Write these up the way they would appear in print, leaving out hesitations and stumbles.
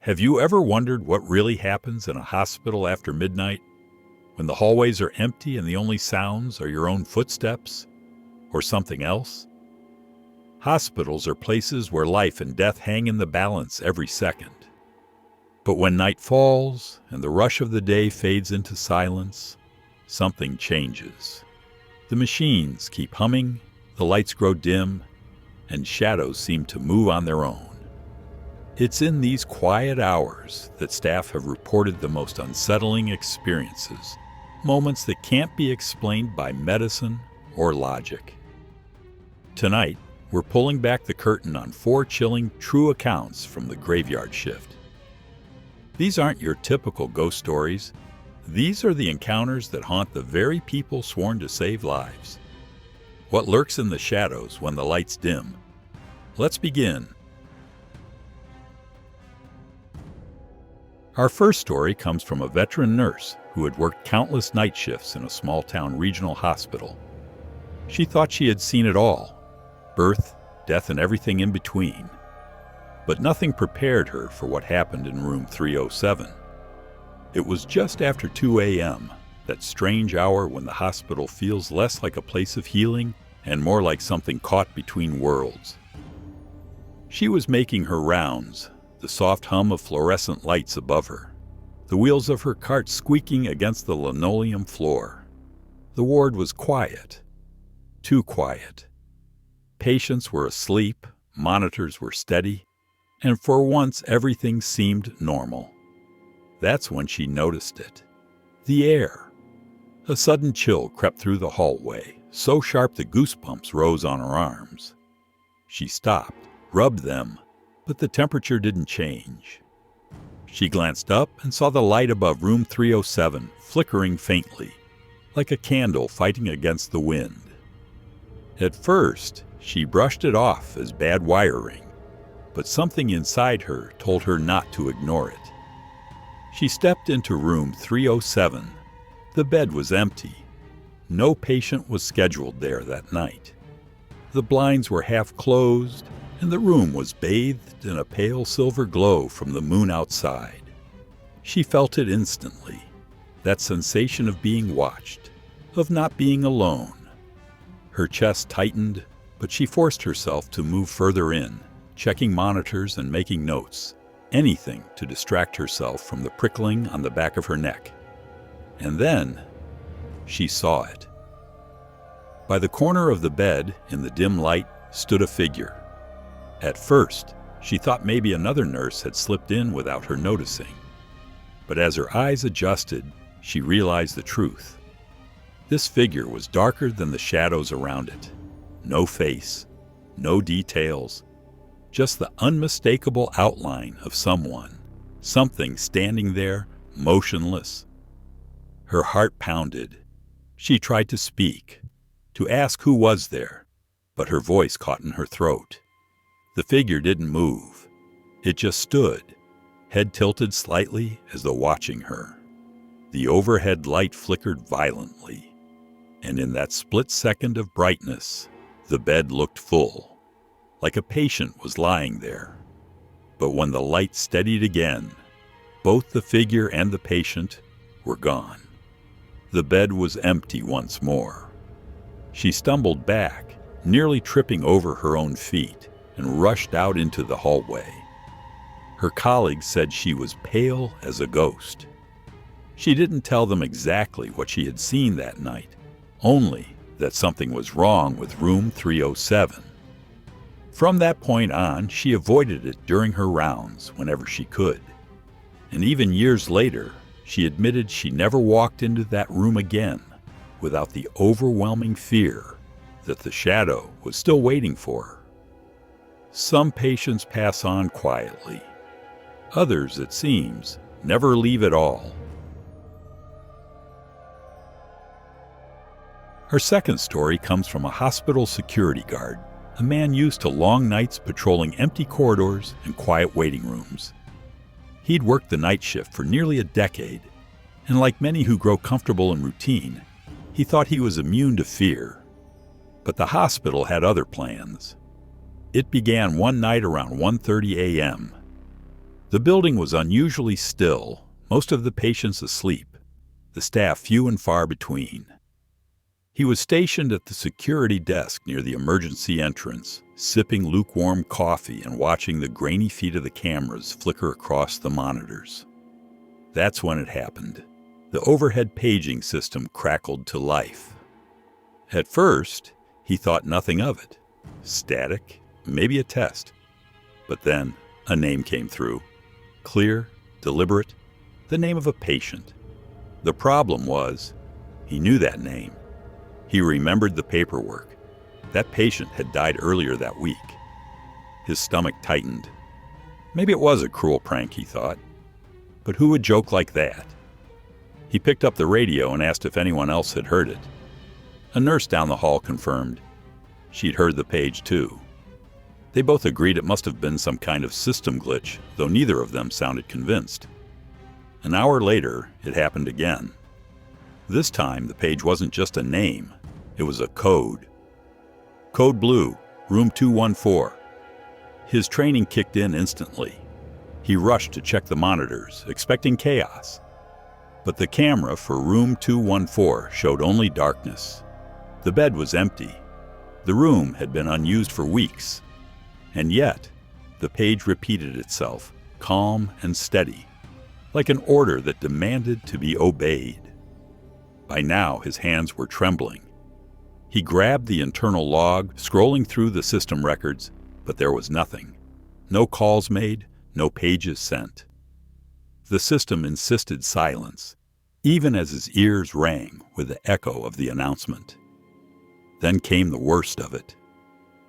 Have you ever wondered what really happens in a hospital after midnight, when the hallways are empty and the only sounds are your own footsteps, or something else? Hospitals are places where life and death hang in the balance every second. But when night falls and the rush of the day fades into silence, something changes. The machines keep humming, the lights grow dim, and shadows seem to move on their own. It's in these quiet hours that staff have reported the most unsettling experiences, moments that can't be explained by medicine or logic. Tonight, we're pulling back the curtain on 4 chilling true accounts from the graveyard shift. These aren't your typical ghost stories. These are the encounters that haunt the very people sworn to save lives. What lurks in the shadows when the lights dim? Let's begin. Our first story comes from a veteran nurse who had worked countless night shifts in a small-town regional hospital. She thought she had seen it all: birth, death, and everything in between. But nothing prepared her for what happened in room 307. It was just after 2 a.m., that strange hour when the hospital feels less like a place of healing and more like something caught between worlds. She was making her rounds, the soft hum of fluorescent lights above her, the wheels of her cart squeaking against the linoleum floor. The ward was quiet, too quiet. Patients were asleep, monitors were steady, and for once everything seemed normal. That's when she noticed it. The air. A sudden chill crept through the hallway, so sharp the goosebumps rose on her arms. She stopped, rubbed them, but the temperature didn't change. She glanced up and saw the light above room 307 flickering faintly, like a candle fighting against the wind. At first, she brushed it off as bad wiring, but something inside her told her not to ignore it. She stepped into room 307. The bed was empty. No patient was scheduled there that night. The blinds were half closed, and the room was bathed in a pale silver glow from the moon outside. She felt it instantly, that sensation of being watched, of not being alone. Her chest tightened, but she forced herself to move further in, checking monitors and making notes, anything to distract herself from the prickling on the back of her neck. And then, she saw it. By the corner of the bed, in the dim light, stood a figure. At first, she thought maybe another nurse had slipped in without her noticing. But as her eyes adjusted, she realized the truth. This figure was darker than the shadows around it. No face, no details, just the unmistakable outline of someone, something standing there, motionless. Her heart pounded. She tried to speak, to ask who was there, but her voice caught in her throat. The figure didn't move. It just stood, head tilted slightly as though watching her. The overhead light flickered violently, and in that split second of brightness, the bed looked full, like a patient was lying there. But when the light steadied again, both the figure and the patient were gone. The bed was empty once more. She stumbled back, nearly tripping over her own feet, and rushed out into the hallway. Her colleagues said she was pale as a ghost. She didn't tell them exactly what she had seen that night, only that something was wrong with room 307. From that point on, she avoided it during her rounds whenever she could. And even years later, she admitted she never walked into that room again without the overwhelming fear that the shadow was still waiting for her. Some patients pass on quietly. Others, it seems, never leave at all. Our second story comes from a hospital security guard, a man used to long nights patrolling empty corridors and quiet waiting rooms. He'd worked the night shift for nearly a decade, and like many who grow comfortable in routine, he thought he was immune to fear. But the hospital had other plans. It began one night around 1:30 a.m. The building was unusually still, most of the patients asleep, the staff few and far between. He was stationed at the security desk near the emergency entrance, sipping lukewarm coffee and watching the grainy feet of the cameras flicker across the monitors. That's when it happened. The overhead paging system crackled to life. At first, he thought nothing of it. Static, maybe a test. But then, a name came through. Clear, deliberate, the name of a patient. The problem was, he knew that name. He remembered the paperwork. That patient had died earlier that week. His stomach tightened. Maybe it was a cruel prank, he thought. But who would joke like that? He picked up the radio and asked if anyone else had heard it. A nurse down the hall confirmed. She'd heard the page too. They both agreed it must have been some kind of system glitch, though neither of them sounded convinced. An hour later, it happened again. This time, the page wasn't just a name, it was a code. Code Blue, room 214. His training kicked in instantly. He rushed to check the monitors, expecting chaos. But the camera for room 214 showed only darkness. The bed was empty. The room had been unused for weeks. And yet, the page repeated itself, calm and steady, like an order that demanded to be obeyed. By now, his hands were trembling. He grabbed the internal log, scrolling through the system records, but there was nothing. No calls made, no pages sent. The system insisted silence, even as his ears rang with the echo of the announcement. Then came the worst of it.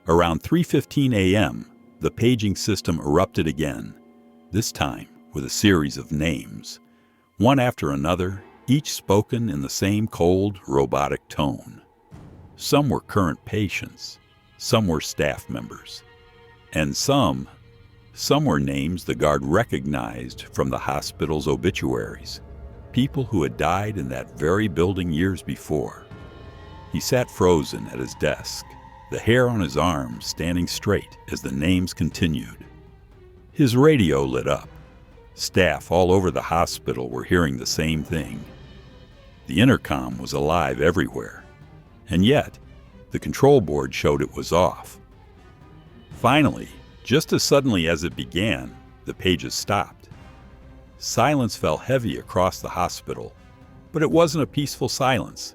Around 3:15 a.m., the paging system erupted again, this time with a series of names, one after another, each spoken in the same cold, robotic tone. Some were current patients, some were staff members, and some were names the guard recognized from the hospital's obituaries, people who had died in that very building years before. He sat frozen at his desk, the hair on his arms standing straight as the names continued. His radio lit up. Staff all over the hospital were hearing the same thing. The intercom was alive everywhere, and yet the control board showed it was off. Finally, just as suddenly as it began, the pages stopped. Silence fell heavy across the hospital, but it wasn't a peaceful silence.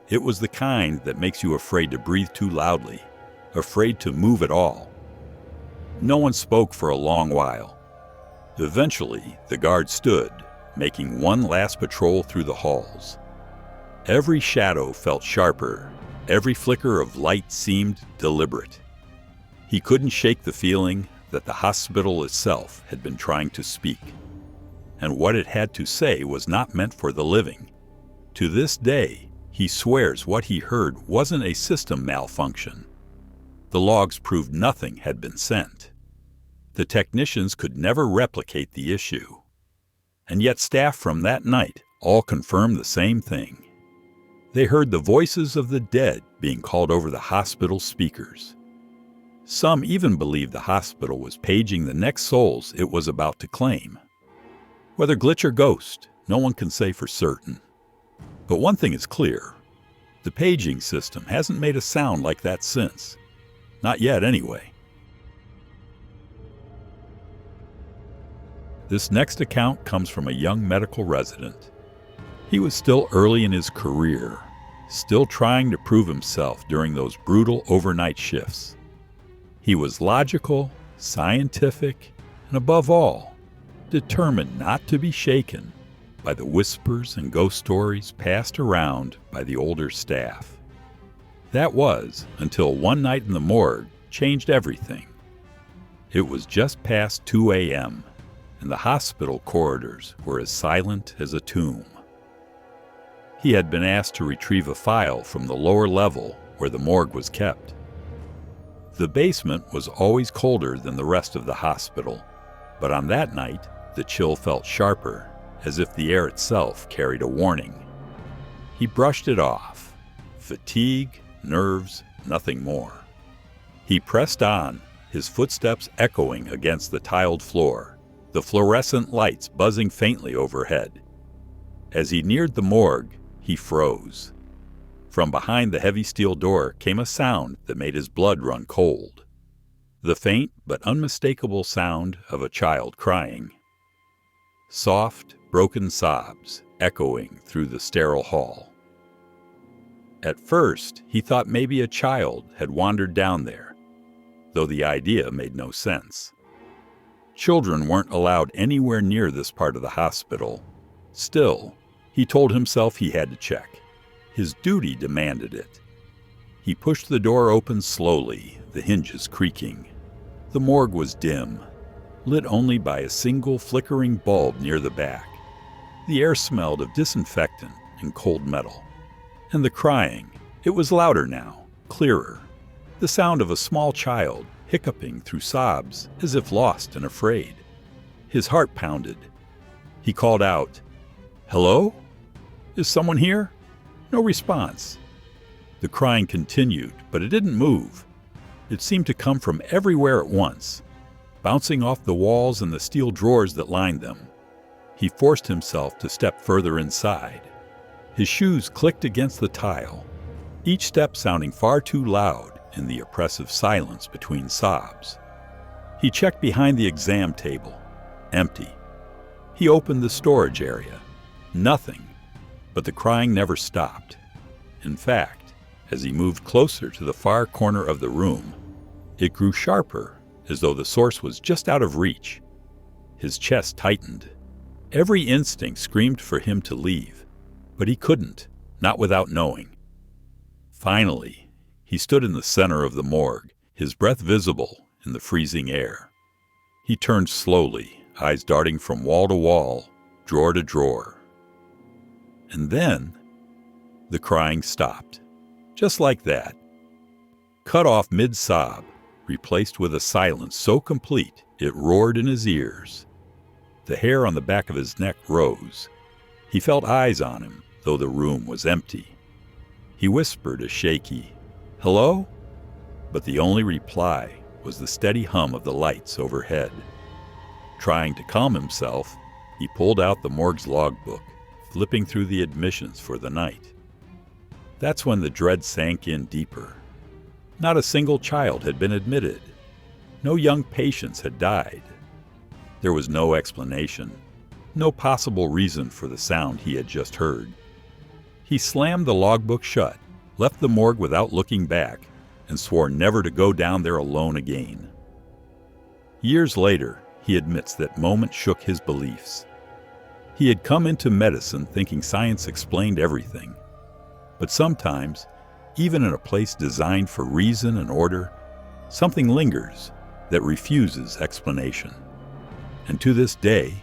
It was the kind that makes you afraid to breathe too loudly, afraid to move at all. No one spoke for a long while. Eventually, the guard stood, making one last patrol through the halls. Every shadow felt sharper, every flicker of light seemed deliberate. He couldn't shake the feeling that the hospital itself had been trying to speak. And what it had to say was not meant for the living. To this day, he swears what he heard wasn't a system malfunction. The logs proved nothing had been sent. The technicians could never replicate the issue. And yet staff from that night all confirmed the same thing. They heard the voices of the dead being called over the hospital speakers. Some even believed the hospital was paging the next souls it was about to claim. Whether glitch or ghost, no one can say for certain. But one thing is clear. The paging system hasn't made a sound like that since. Not yet, anyway. This next account comes from a young medical resident. He was still early in his career, still trying to prove himself during those brutal overnight shifts. He was logical, scientific, and above all, determined not to be shaken by the whispers and ghost stories passed around by the older staff. That was until one night in the morgue changed everything. It was just past 2 a.m., and the hospital corridors were as silent as a tomb. He had been asked to retrieve a file from the lower level where the morgue was kept. The basement was always colder than the rest of the hospital, but on that night, the chill felt sharper, as if the air itself carried a warning. He brushed it off. Fatigue, nerves, nothing more. He pressed on, his footsteps echoing against the tiled floor. the fluorescent lights buzzing faintly overhead. As he neared the morgue, he froze. From behind the heavy steel door came a sound that made his blood run cold. The faint but unmistakable sound of a child crying. Soft, broken sobs echoing through the sterile hall. At first, he thought maybe a child had wandered down there, though the idea made no sense. Children weren't allowed anywhere near this part of the hospital. Still, he told himself he had to check. His duty demanded it. He pushed the door open slowly, the hinges creaking. The morgue was dim, lit only by a single flickering bulb near the back. The air smelled of disinfectant and cold metal. And the crying, it was louder now, clearer. The sound of a small child hiccuping through sobs as if lost and afraid. His heart pounded. He called out, "Hello? Is someone here?" No response. The crying continued, but it didn't move. It seemed to come from everywhere at once, bouncing off the walls and the steel drawers that lined them. He forced himself to step further inside. His shoes clicked against the tile, each step sounding far too loud in the oppressive silence between sobs. He checked behind the exam table. Empty. He opened the storage area. Nothing. But the crying never stopped. In fact, as he moved closer to the far corner of the room, it grew sharper, as though the source was just out of reach. His chest tightened. Every instinct screamed for him to leave, but he couldn't, not without knowing. Finally, he stood in the center of the morgue, his breath visible in the freezing air. He turned slowly, eyes darting from wall to wall, drawer to drawer. And then, the crying stopped. Just like that. Cut off mid-sob, replaced with a silence so complete it roared in his ears. The hair on the back of his neck rose. He felt eyes on him, though the room was empty. He whispered a shaky, "Hello?" But the only reply was the steady hum of the lights overhead. Trying to calm himself, he pulled out the morgue's logbook, flipping through the admissions for the night. That's when the dread sank in deeper. Not a single child had been admitted. No young patients had died. There was no explanation, no possible reason for the sound he had just heard. He slammed the logbook shut, left the morgue without looking back, and swore never to go down there alone again. Years later, he admits that moment shook his beliefs. He had come into medicine thinking science explained everything. But sometimes, even in a place designed for reason and order, something lingers that refuses explanation. And to this day,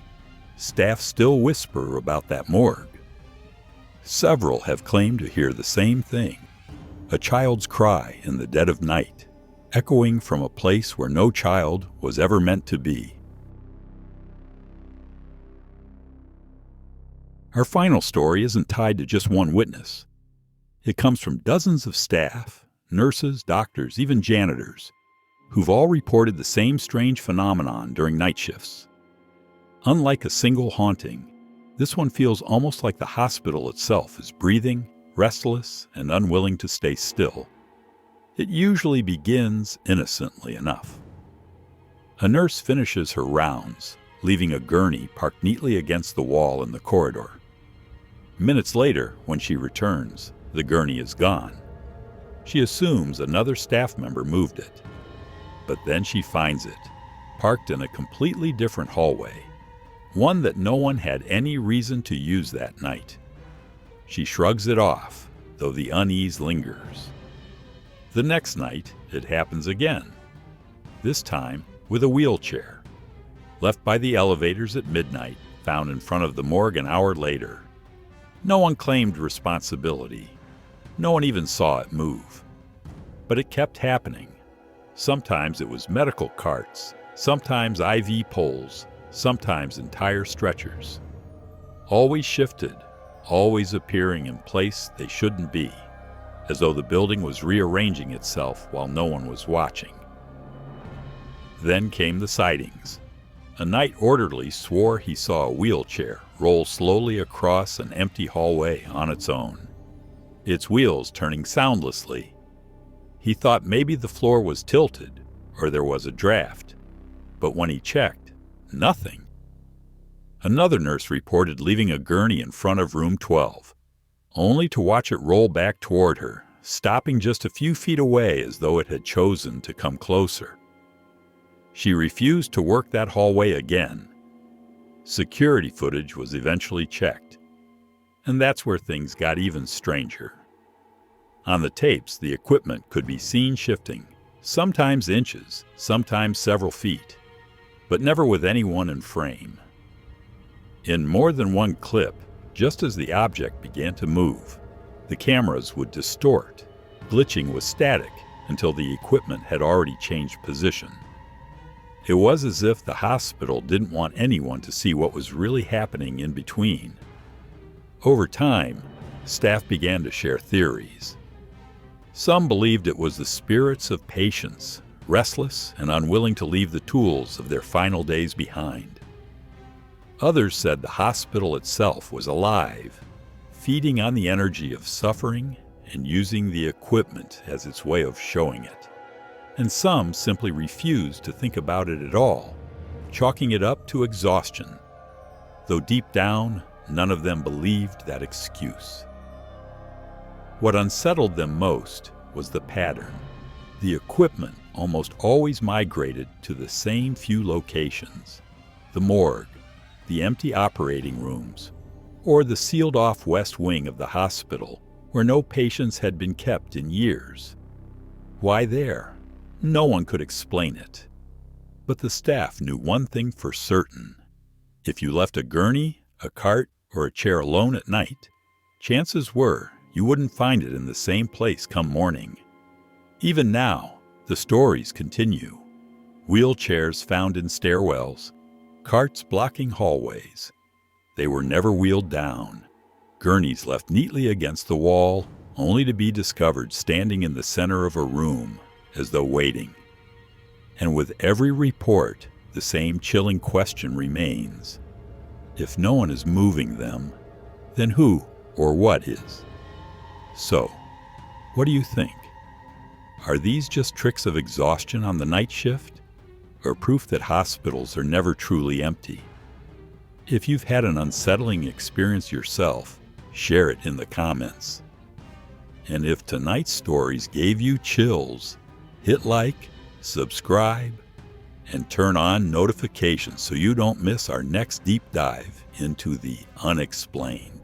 staff still whisper about that morgue. Several have claimed to hear the same thing, a child's cry in the dead of night, echoing from a place where no child was ever meant to be. Our final story isn't tied to just one witness. It comes from dozens of staff, nurses, doctors, even janitors, who've all reported the same strange phenomenon during night shifts. Unlike a single haunting, this one feels almost like the hospital itself is breathing, restless, and unwilling to stay still. It usually begins innocently enough. A nurse finishes her rounds, leaving a gurney parked neatly against the wall in the corridor. Minutes later, when she returns, the gurney is gone. She assumes another staff member moved it. But then she finds it, parked in a completely different hallway, one that no one had any reason to use that night. She shrugs it off, though the unease lingers. The next night, it happens again, this time with a wheelchair, left by the elevators at midnight, found in front of the morgue an hour later. No one claimed responsibility. No one even saw it move. But it kept happening. Sometimes it was medical carts, sometimes IV poles, sometimes entire stretchers. Always shifted, always appearing in place they shouldn't be, as though the building was rearranging itself while no one was watching. Then came the sightings. A night orderly swore he saw a wheelchair roll slowly across an empty hallway on its own, its wheels turning soundlessly. He thought maybe the floor was tilted or there was a draft, but when he checked, nothing. Another nurse reported leaving a gurney in front of room 12, only to watch it roll back toward her, stopping just a few feet away as though it had chosen to come closer. She refused to work that hallway again. Security footage was eventually checked, and that's where things got even stranger. On the tapes, the equipment could be seen shifting, sometimes inches, sometimes several feet, but never with anyone in frame. In more than one clip, just as the object began to move, the cameras would distort, glitching with static until the equipment had already changed position. It was as if the hospital didn't want anyone to see what was really happening in between. Over time, staff began to share theories. Some believed it was the spirits of patients, restless and unwilling to leave the tools of their final days behind. Others said the hospital itself was alive, feeding on the energy of suffering and using the equipment as its way of showing it. And some simply refused to think about it at all, chalking it up to exhaustion, though deep down, none of them believed that excuse. What unsettled them most was the pattern. The equipment almost always migrated to the same few locations: the morgue, the empty operating rooms, or the sealed-off west wing of the hospital where no patients had been kept in years. Why there? No one could explain it. But the staff knew one thing for certain. If you left a gurney, a cart, or a chair alone at night, chances were you wouldn't find it in the same place come morning. Even now, the stories continue. Wheelchairs found in stairwells, carts blocking hallways. They were never wheeled down. Gurneys left neatly against the wall, only to be discovered standing in the center of a room, as though waiting. And with every report, the same chilling question remains. If no one is moving them, then who or what is? So, what do you think? Are these just tricks of exhaustion on the night shift, or proof that hospitals are never truly empty? If you've had an unsettling experience yourself, share it in the comments. And if tonight's stories gave you chills, hit like, subscribe, and turn on notifications so you don't miss our next deep dive into the unexplained.